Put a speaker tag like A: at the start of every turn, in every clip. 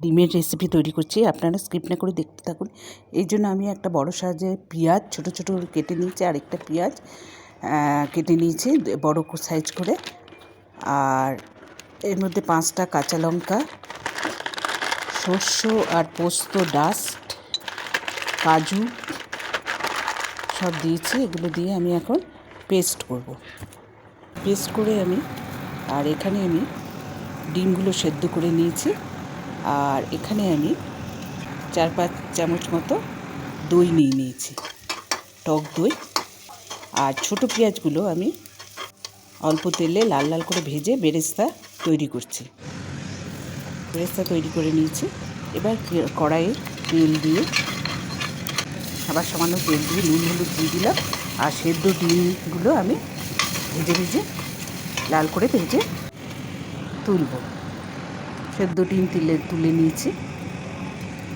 A: ডিমের রেসিপি তৈরি করছি, আপনারা স্কিপ না করে দেখতে থাকুন। এই জন্য আমি একটা বড় সাইজের পেঁয়াজ ছোট ছোট করে কেটে নিয়েছি, আর একটা পেঁয়াজ কেটে নিয়েছি বড় সাইজ করে, আর এর মধ্যে 5টা কাঁচা লঙ্কা, সর্ষে আর পোস্ত ডাস্ট, কাজু সব দিয়েছি। এগুলো দিয়ে আমি এখন পেস্ট করব। পেস্ট করে আর এখানে আমি ডিমগুলো সেদ্ধ করে নিয়েছি, আর এখানে আমি 4-5 চামচ মতো দই নিয়ে নিয়েছি, টক দই। আর ছোটো পেঁয়াজগুলো আমি অল্প তেলে লাল লাল করে ভেজে বেরেস্তা তৈরি করছি। বেরেস্তা তৈরি করে নিয়েছি। এবার কড়াইয়ে তেল দিয়ে, আবার সামান্য তেল দিয়ে নুন হলুদ দিয়ে দিলাম, আর সেদ্ধ ডিমগুলো আমি ভেজে লাল করে ভেজে তুলব। সেদ্ধ ডিম তুলে নিয়েছি।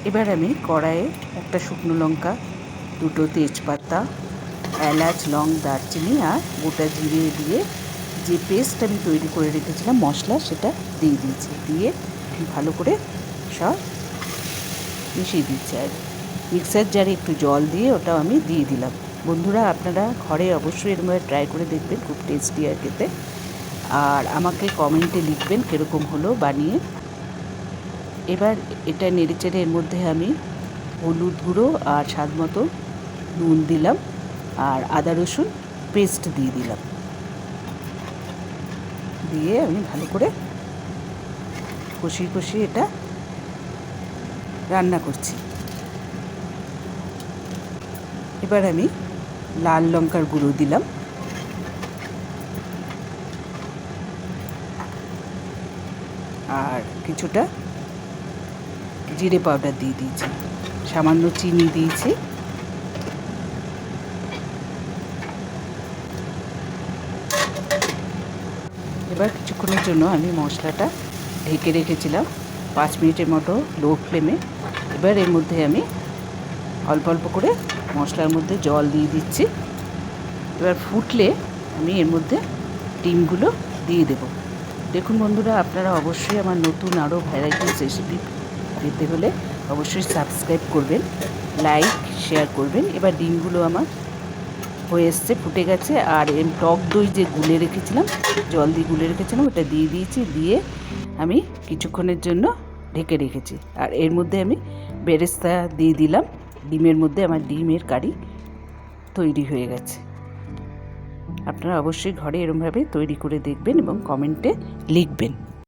A: এবার আমি কড়াইয়ে একটা শুকনো লঙ্কা, 2টো তেজপাতা, এলাচ, লং, দারচিনি আর গোটা জিরে দিয়ে যে পেস্ট আমি তৈরি করে রেখেছিলাম মশলা, সেটা দিয়ে দিয়েছি। দিয়ে ভালো করে সব মিশিয়ে দিচ্ছি। আর মিক্সার জারে একটু জল দিয়ে ওটাও আমি দিয়ে দিলাম। বন্ধুরা, আপনারা ঘরে অবশ্যই এরকমভাবে ট্রাই করে দেখবেন, খুব টেস্টি আর খেতে। আর আমাকে কমেন্টে লিখবেন কীরকম হলো বানিয়ে। এবার এটা নেড়েচেড়ে এর মধ্যে আমি হলুদ গুঁড়ো আর স্বাদ মতো নুন দিলাম, আর আদা রসুন পেস্ট দিয়ে দিলাম। দিয়ে আমি ভালো করে কষিয়ে এটা রান্না করছি। এবার আমি লাল লঙ্কার গুঁড়ো দিলাম, আর কিছুটা জিরে পাউডার দিয়ে দিয়েছি, সামান্য চিনি দিয়েছি। এবার কিছুক্ষণের জন্য আমি মশলাটা ঢেকে রেখেছিলাম 5 মিনিটের মতো লো ফ্লেমে। এবার এর মধ্যে আমি অল্প অল্প করে মশলার মধ্যে জল দিয়ে দিচ্ছি। এবার ফুটলে আমি এর মধ্যে ডিমগুলো দিয়ে দেব। দেখুন বন্ধুরা, আপনারা অবশ্যই আমার নতুন আরও ভ্যারাইটিস রেসিপি পেতে হলে অবশ্যই সাবস্ক্রাইব করবেন, লাইক শেয়ার করবেন। এবার ডিমগুলো আমার হয়ে এসছে, ফুটে গেছে। আর টক দই যে গুলে রেখেছিলাম, জল দিয়ে গুলে রেখেছিলাম, ওটা দিয়ে দিয়েছি। দিয়ে আমি কিছুক্ষণের জন্য ঢেকে রেখেছি। আর এর মধ্যে আমি বেরেস্তা দিয়ে দিলাম ডিমের মধ্যে। আমার ডিমের কারি তৈরি হয়ে গেছে। আপনারা অবশ্যই ঘরে এরকমভাবে তৈরি করে দেখবেন এবং কমেন্টে লিখবেন।